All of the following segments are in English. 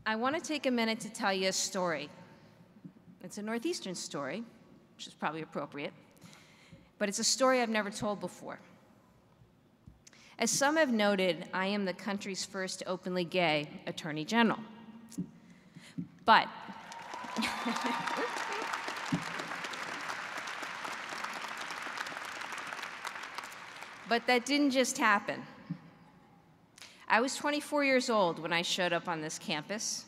I want to take a minute to tell you a story. It's a Northeastern story, which is probably appropriate, but it's a story I've never told before. As some have noted, I am the country's first openly gay Attorney General. But but that didn't just happen. I was 24 years old when I showed up on this campus.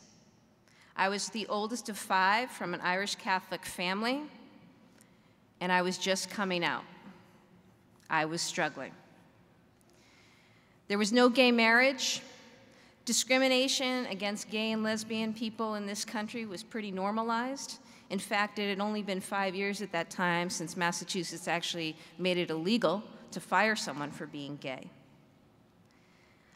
I was the oldest of 5 from an Irish Catholic family, and I was just coming out. I was struggling. There was no gay marriage. Discrimination against gay and lesbian people in this country was pretty normalized. In fact, it had only been 5 years at that time since Massachusetts actually made it illegal to fire someone for being gay.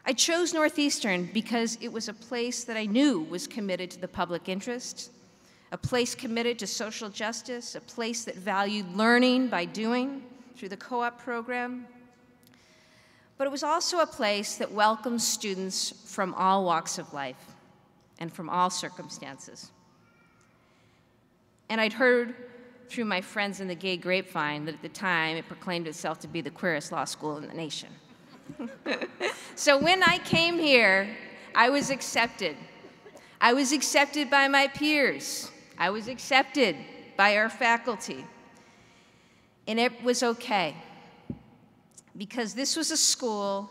I chose Northeastern because it was a place that I knew was committed to the public interest, a place committed to social justice, a place that valued learning by doing through the co-op program. But it was also a place that welcomes students from all walks of life and from all circumstances. And I'd heard through my friends in the gay grapevine that at the time it proclaimed itself to be the queerest law school in the nation. So when I came here, I was accepted. I was accepted by my peers. I was accepted by our faculty. And it was okay, because this was a school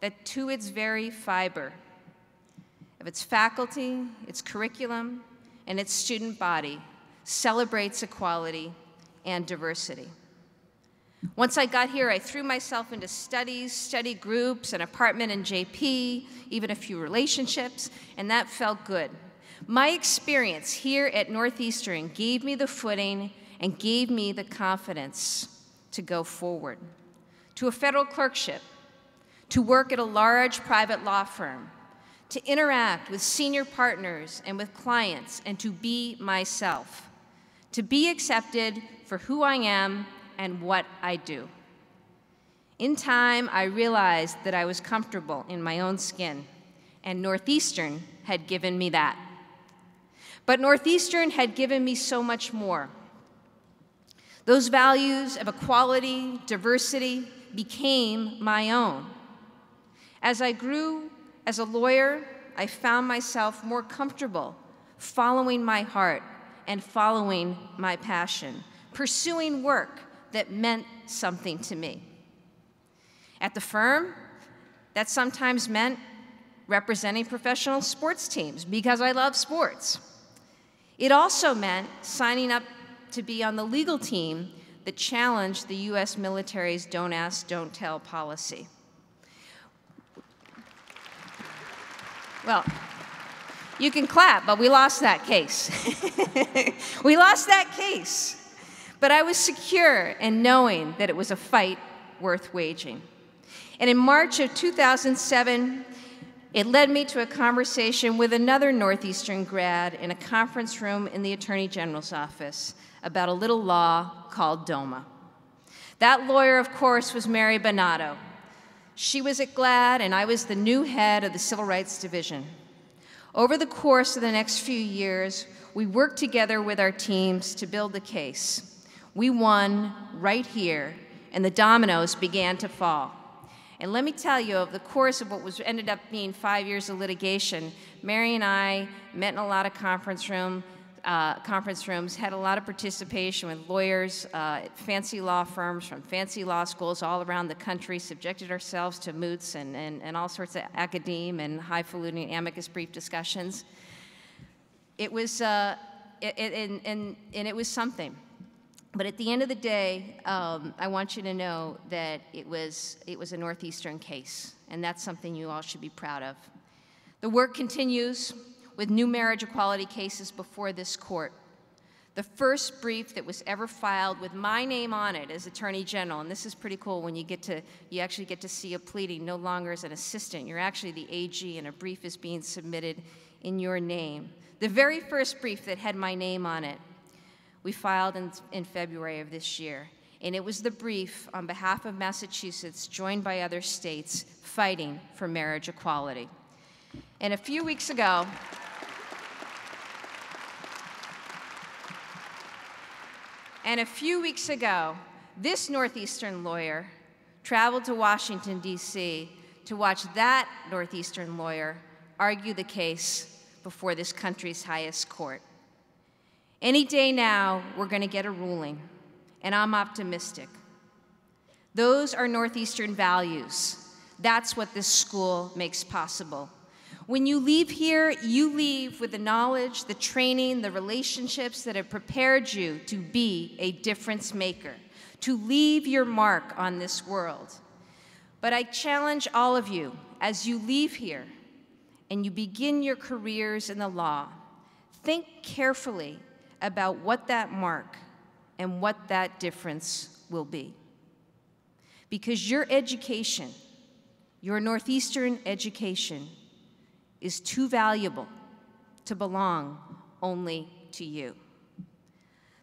that, to its very fiber of its faculty, its curriculum, and its student body, celebrates equality and diversity. Once I got here, I threw myself into studies, study groups, an apartment in JP, even a few relationships, and that felt good. My experience here at Northeastern gave me the footing and gave me the confidence to go forward, to a federal clerkship, to work at a large private law firm, to interact with senior partners and with clients, and to be myself, to be accepted for who I am and what I do. In time, I realized that I was comfortable in my own skin, and Northeastern had given me that. But Northeastern had given me so much more. Those values of equality, diversity, became my own. As I grew as a lawyer, I found myself more comfortable following my heart and following my passion, pursuing work that meant something to me. At the firm, that sometimes meant representing professional sports teams because I love sports. It also meant signing up to be on the legal team that challenged the US military's don't ask, don't tell policy. Well, you can clap, but we lost that case. We lost that case. But I was secure in knowing that it was a fight worth waging. And in March of 2007, it led me to a conversation with another Northeastern grad in a conference room in the Attorney General's office about a little law called DOMA. That lawyer, of course, was Mary Bonato. She was at GLAAD, and I was the new head of the Civil Rights Division. Over the course of the next few years, we worked together with our teams to build the case. We won right here, and the dominoes began to fall. And let me tell you, over the course of what ended up being 5 years of litigation, Mary and I met in a lot of conference rooms, had a lot of participation with lawyers at fancy law firms from fancy law schools all around the country, subjected ourselves to moots and all sorts of academe and highfalutin amicus brief discussions. It was, and it was something. But at the end of the day, I want you to know that it was a Northeastern case, and that's something you all should be proud of. The work continues with new marriage equality cases before this court. The first brief that was ever filed with my name on it as Attorney General, and this is pretty cool when you actually get to see a pleading no longer as an assistant. You're actually the AG, and a brief is being submitted in your name. The very first brief that had my name on it, we filed in February of this year, and it was the brief on behalf of Massachusetts, joined by other states, fighting for marriage equality. And a few weeks ago, And a few weeks ago, this Northeastern lawyer traveled to Washington, D.C. to watch that Northeastern lawyer argue the case before this country's highest court. Any day now, we're going to get a ruling, and I'm optimistic. Those are Northeastern values. That's what this school makes possible. When you leave here, you leave with the knowledge, the training, the relationships that have prepared you to be a difference maker, to leave your mark on this world. But I challenge all of you, as you leave here and you begin your careers in the law, think carefully about what that mark and what that difference will be. Because your education, your Northeastern education, is too valuable to belong only to you.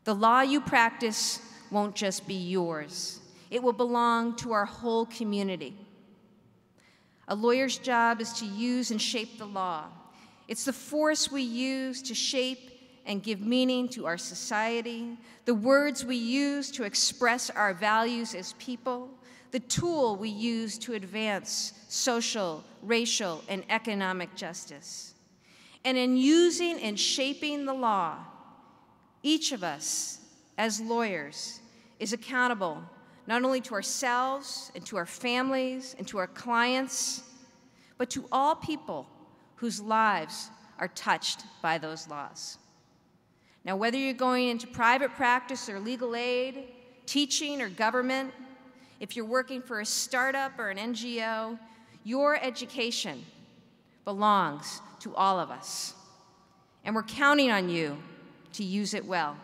The law you practice won't just be yours. It will belong to our whole community. A lawyer's job is to use and shape the law. It's the force we use to shape and give meaning to our society, the words we use to express our values as people, the tool we use to advance social, racial, and economic justice. And in using and shaping the law, each of us, as lawyers, is accountable not only to ourselves and to our families and to our clients, but to all people whose lives are touched by those laws. Now, whether you're going into private practice or legal aid, teaching or government, if you're working for a startup or an NGO, your education belongs to all of us. And we're counting on you to use it well.